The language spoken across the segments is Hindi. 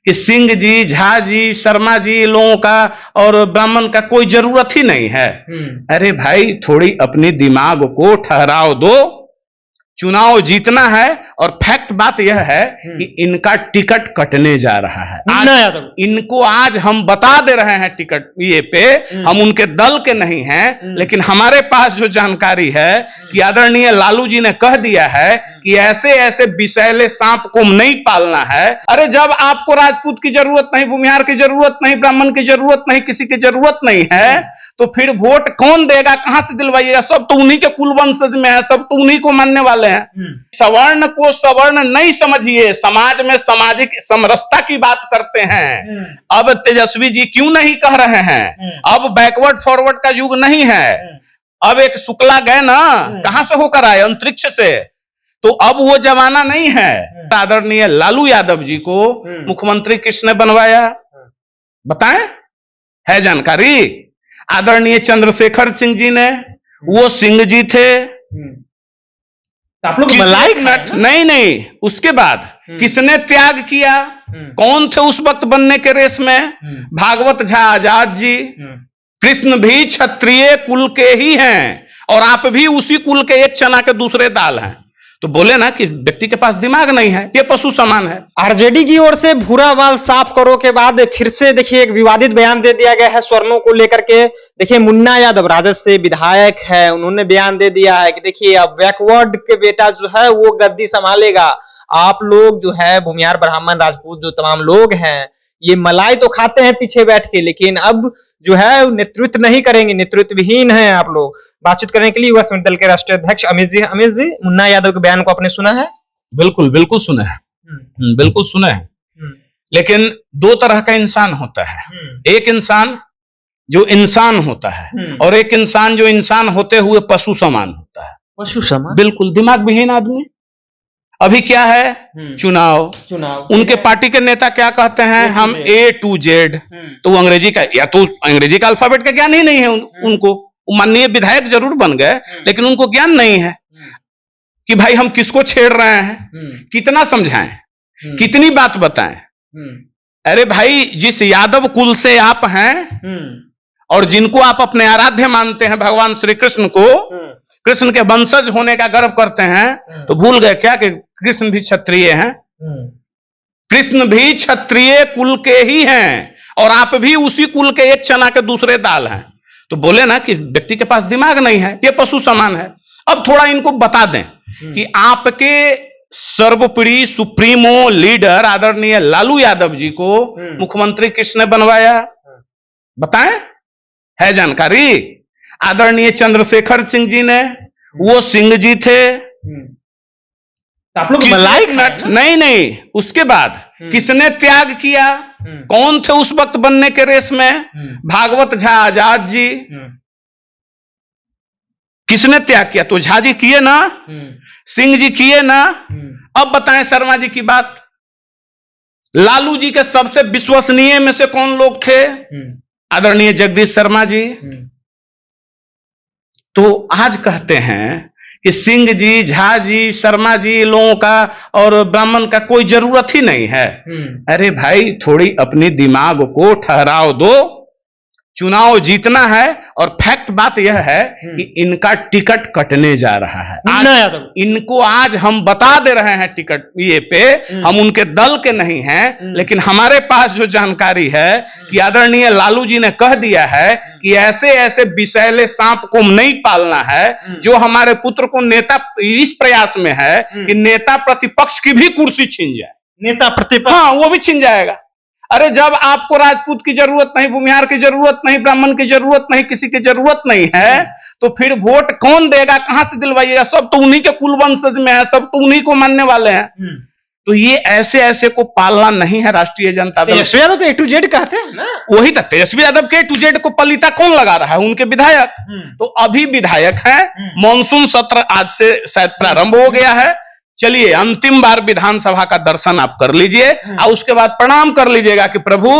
कि सिंह जी, झा जी, शर्मा जी लोगों का और ब्राह्मण का कोई जरूरत ही नहीं है। अरे भाई, थोड़ी अपनी दिमाग को ठहराव दो। चुनाव जीतना है और फैक्ट बात यह है कि इनका टिकट कटने जा रहा है। आज इनको आज हम बता दे रहे हैं टिकट ये पे, हम उनके दल के नहीं हैं, लेकिन हमारे पास जो जानकारी है कि आदरणीय लालू जी ने कह दिया है कि ऐसे ऐसे विषैले सांप को नहीं पालना है। अरे जब आपको राजपूत की जरूरत नहीं, भूमिहार की जरूरत नहीं, ब्राह्मण की जरूरत नहीं, किसी की जरूरत नहीं है, तो फिर वोट कौन देगा, कहां से दिलवाइएगा? सब तो उन्हीं के कुल वंशज में है, सब तो उन्हीं को मानने वाले हैं। सवर्ण को सवर्ण नहीं समझिए, समाज में सामाजिक समरसता की बात करते हैं। अब तेजस्वी जी क्यों नहीं कह रहे हैं? अब बैकवर्ड फॉरवर्ड का युग नहीं है। अब एक शुक्ला गए ना, कहां से होकर आए? अंतरिक्ष से। तो अब वो जमाना नहीं है। आदरणीय लालू यादव जी को मुख्यमंत्री किसने बनवाया, बताएं? है जानकारी? आदरणीय चंद्रशेखर सिंह जी ने, वो सिंह जी थे। आप लोग मलाई नट नहीं, उसके बाद किसने त्याग किया? कौन थे उस वक्त बनने के रेस में? भागवत झा आजाद जी। कृष्ण भी क्षत्रिय कुल के ही हैं और आप भी उसी कुल के, एक चना के दूसरे दाल हैं। तो बोले ना कि व्यक्ति के पास दिमाग नहीं है, ये पशु समान है। आरजेडी की ओर से भूरा बाल साफ करो के बाद फिर से देखिए एक विवादित बयान दे दिया गया है स्वर्णों को लेकर के। देखिए मुन्ना यादव राजद से विधायक है, उन्होंने बयान दे दिया है कि देखिए अब बैकवर्ड के बेटा जो है वो गद्दी संभालेगा। आप लोग जो है भूमिहार, ब्राह्मण, राजपूत जो तमाम लोग हैं, ये मलाई तो खाते हैं पीछे बैठ के, लेकिन अब जो है नेतृत्व नहीं करेंगे, नेतृत्वहीन हैं आप लोग। बातचीत करने के लिए युवा संगठन दल के राष्ट्रीय अध्यक्ष अमित जी, मुन्ना यादव के बयान को आपने सुना है? बिल्कुल सुना है, बिल्कुल सुना है। लेकिन दो तरह का इंसान होता है, एक इंसान जो इंसान होता है और एक इंसान जो इंसान होते हुए पशु समान होता है। पशु समान? बिल्कुल दिमाग विहीन आदमी। अभी क्या है? चुनाव। उनके पार्टी के नेता क्या कहते हैं? हम A to Z। तो वो अंग्रेजी का, या तो अंग्रेजी का अल्फाबेट का ज्ञान ही नहीं है उनको। माननीय विधायक जरूर बन गए, लेकिन उनको ज्ञान नहीं है कि भाई हम किसको छेड़ रहे हैं, कितना समझाएं, कितनी बात बताएं। अरे भाई, जिस यादव कुल से आप हैं और जिनको आप अपने आराध्य मानते हैं, भगवान श्री कृष्ण को, कृष्ण के वंशज होने का गर्व करते हैं, तो भूल गए क्या कि कृष्ण भी क्षत्रिय हैं? कृष्ण भी क्षत्रिय कुल के ही हैं और आप भी उसी कुल के, एक चना के दूसरे दाल हैं। तो बोले ना कि व्यक्ति के पास दिमाग नहीं है, ये पशु समान है। अब थोड़ा इनको बता दें कि आपके सर्वोपरि सुप्रीमो लीडर आदरणीय लालू यादव जी को मुख्यमंत्री किसने बनवाया, बताएं? है जानकारी? आदरणीय चंद्रशेखर सिंह जी ने, वो सिंह जी थे। आप लोग मलाई नट नहीं, उसके बाद किसने त्याग किया? कौन थे उस वक्त बनने के रेस में? भागवत झा आजाद जी। किसने त्याग किया? तो झा जी किए ना, सिंह जी किए ना। अब बताएं शर्मा जी की बात। लालू जी के सबसे विश्वसनीय में से कौन लोग थे? आदरणीय जगदीश शर्मा जी। तो आज कहते हैं कि सिंह जी, झा जी, शर्मा जी लोगों का और ब्राह्मण का कोई जरूरत ही नहीं है। अरे भाई, थोड़ी अपनी दिमाग को ठहराव दो। चुनाव जीतना है और फैक्ट बात यह है कि इनका टिकट कटने जा रहा है। आज इनको आज हम बता दे रहे हैं टिकट ये पे, हम उनके दल के नहीं हैं, लेकिन हमारे पास जो जानकारी है कि आदरणीय लालू जी ने कह दिया है कि ऐसे ऐसे विषैले सांप को नहीं पालना है जो हमारे पुत्र को नेता, इस प्रयास में है कि नेता प्रतिपक्ष की भी कुर्सी छीन जाए। नेता प्रतिपक्ष? हाँ, वो भी छीन जाएगा। अरे जब आपको राजपूत की जरूरत नहीं, भूमिहार की जरूरत नहीं, ब्राह्मण की जरूरत नहीं, किसी की जरूरत नहीं है, तो फिर वोट कौन देगा, कहां से दिलवाइएगा? सब तो उन्हीं के कुल वंशज में है, सब तो उन्हीं को मानने वाले हैं। तो ये ऐसे ऐसे को पालना नहीं है राष्ट्रीय जनता दल। तेजस्वी यादव तो A to Z कहते हैं ना? वही तो, तेजस्वी यादव के A to Z को पलिता कौन लगा रहा है? उनके विधायक। तो अभी विधायक है, मानसून सत्र आज से शायद प्रारंभ हो गया है। चलिए, अंतिम बार विधानसभा का दर्शन आप कर लीजिए और उसके बाद प्रणाम कर लीजिएगा कि प्रभु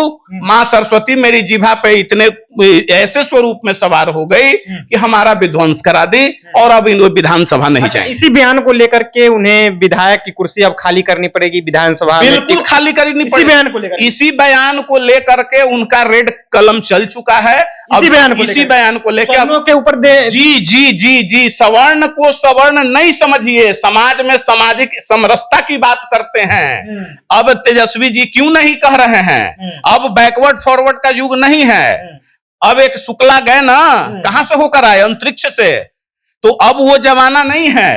मां सरस्वती मेरी जिभा पे इतने ऐसे स्वरूप में सवार हो गई कि हमारा विध्वंस करा दी और अब इन विधानसभा नहीं जाएंगे। इसी बयान को लेकर के उन्हें विधायक की कुर्सी अब खाली करनी पड़ेगी विधानसभा में। बिल्कुल खाली करनी पड़ेगी। इसी बयान को लेकर के उनका रेड कलम चल चुका है। इसी बयान को लेकर के ऊपर जी सवर्ण को सवर्ण नहीं समझिए, समाज में सामाजिक समरसता की बात करते हैं। अब तेजस्वी जी क्यों नहीं कह रहे हैं? अब बैकवर्ड फॉरवर्ड का युग नहीं है। अब एक शुक्ला गए ना, कहां से होकर आए? अंतरिक्ष से। तो अब वो जमाना नहीं है।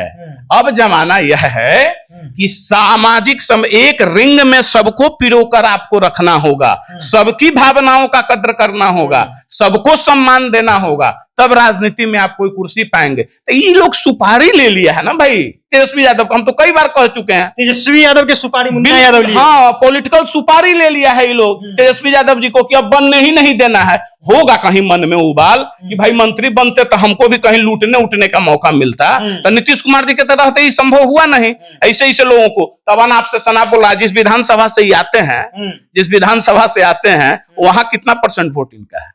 अब जमाना यह है कि सामाजिक एक रिंग में सबको पिरोकर आपको रखना होगा, सबकी भावनाओं का कद्र करना होगा, सबको सम्मान देना होगा, तब राजनीति में आप कोई कुर्सी पाएंगे। तो ये लोग सुपारी ले लिया है ना भाई तेजस्वी यादव को। हम तो कई बार कह चुके हैं तेजस्वी यादव के सुपारी मुन्ना यादव लिए। हाँ, पॉलिटिकल सुपारी ले लिया है ये लोग तेजस्वी यादव जी को कि अब बनने ही नहीं देना है। होगा कहीं मन में उबाल कि भाई मंत्री बनते तो हमको भी कहीं लूटने उठने का मौका मिलता। तो नीतीश कुमार जी के तरह तो ये संभव हुआ नहीं। ऐसे लोगों को तब आपसे सना बोला, जिस विधानसभा से ही आते हैं, जिस विधानसभा से आते हैं वहां कितना % वोट इनका है,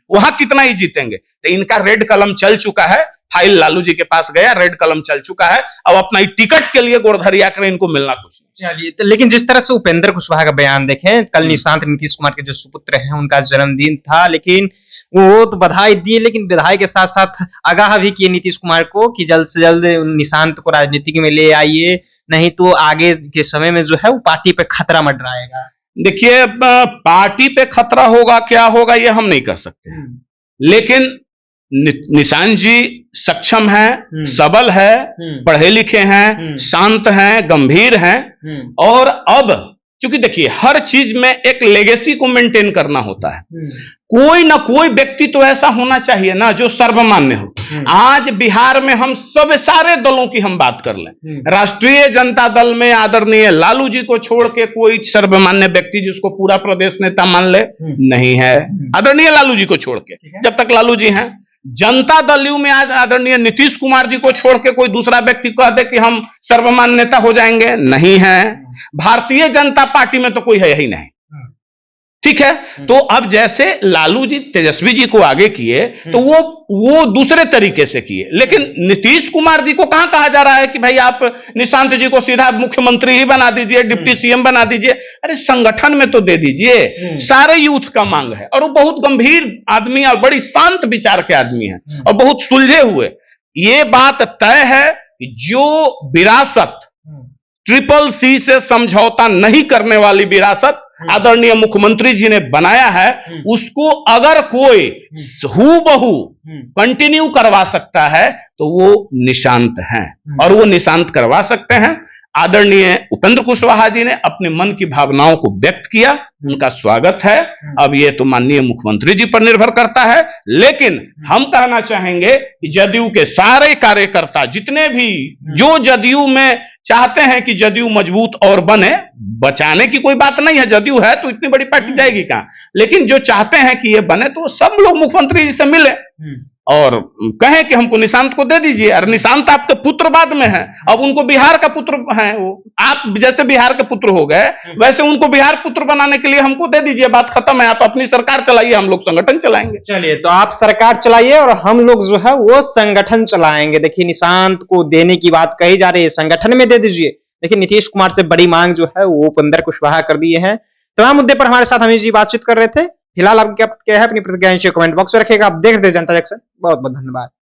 वहां कितना ही जीतेंगे। तो इनका रेड कलम चल चुका है, फाइल लालू जी के पास गया, रेड कलम चल चुका है। अब अपना टिकट के लिए गोड़धरिया करें, इनको मिलना कुछ नहीं। चलिए, तो लेकिन जिस तरह से उपेंद्र कुशवाहा का बयान देखें, कल निशांत नीतीश कुमार के जो सुपुत्र हैं उनका जन्मदिन था, लेकिन वो तो बधाई दिए, लेकिन बधाई के साथ साथ आगाह भी किए नीतीश कुमार को कि जल्द से जल्द निशांत को राजनीति में ले आइए, नहीं तो आगे के समय में जो है वो पार्टी पे खतरा मंडराएगा। देखिए, पार्टी पे खतरा होगा क्या होगा ये हम नहीं कह सकते, लेकिन निशांत जी सक्षम हैं, सबल है, पढ़े लिखे हैं, शांत हैं, गंभीर हैं। और अब क्योंकि देखिए हर चीज में एक लेगेसी को मेंटेन करना होता है। कोई ना कोई व्यक्ति तो ऐसा होना चाहिए ना जो सर्वमान्य हो। आज बिहार में हम सब सारे दलों की हम बात कर लें, राष्ट्रीय जनता दल में आदरणीय लालू जी को छोड़ के कोई सर्वमान्य व्यक्ति जिसको पूरा प्रदेश नेता मान ले नहीं है, आदरणीय लालू जी को छोड़ के, जब तक लालू जी हैं। जनता दल यू में आज आदरणीय नीतीश कुमार जी को छोड़ के कोई दूसरा व्यक्ति कह दे कि हम सर्वमान्य नेता हो जाएंगे, नहीं है। भारतीय जनता पार्टी में तो कोई है ही नहीं, ठीक है। तो अब जैसे लालू जी तेजस्वी जी को आगे किए तो वो दूसरे तरीके से किए, लेकिन नीतीश कुमार जी को कहां कहा जा रहा है कि भाई आप निशांत जी को सीधा मुख्यमंत्री ही बना दीजिए, डिप्टी सीएम बना दीजिए। अरे संगठन में तो दे दीजिए, सारे यूथ का मांग है। और वो बहुत गंभीर आदमी और बड़ी शांत विचार के आदमी है और बहुत सुलझे हुए। ये बात तय है कि जो विरासत CCC से समझौता नहीं करने वाली विरासत आदरणीय मुख्यमंत्री जी ने बनाया है, उसको अगर कोई हूबहू कंटिन्यू करवा सकता है तो वो निशांत हैं, और वो निशांत करवा सकते हैं। आदरणीय उपेंद्र कुशवाहा जी ने अपने मन की भावनाओं को व्यक्त किया, उनका स्वागत है। अब ये तो माननीय मुख्यमंत्री जी पर निर्भर करता है, लेकिन हम कहना चाहेंगे कि जदयू के सारे कार्यकर्ता जितने भी जो जदयू में चाहते हैं कि जदयू मजबूत और बने, बचाने की कोई बात नहीं है, जदयू है तो इतनी बड़ी पार्टी जाएगी कहां, लेकिन जो चाहते हैं कि ये बने तो सब लोग मुख्यमंत्री जी से मिले और कहें कि हमको निशांत को दे दीजिए। और निशांत आपके पुत्र बाद में है, अब उनको बिहार का पुत्र है, वो आप जैसे बिहार के पुत्र हो गए वैसे उनको बिहार पुत्र बनाने के लिए हमको दे दीजिए, बात खत्म है। आप अपनी सरकार चलाइए, हम लोग संगठन चलाएंगे। चलिए, तो आप सरकार चलाइए और हम लोग जो है वो संगठन चलाएंगे। देखिए, निशांत को देने की बात कही जा रही है, संगठन में दे दीजिए। देखिए, नीतीश कुमार से बड़ी मांग जो है वो उपेंद्र कुशवाहा कर दिए हैं। तमाम मुद्दे पर हमारे साथ अमित जी बातचीत कर रहे थे। फिलहाल आप क्या है अपनी प्रतिक्रिया कमेंट बॉक्स में रखिएगा। आप देख रहे थे जनता जंक्शन। बहुत बहुत धन्यवाद।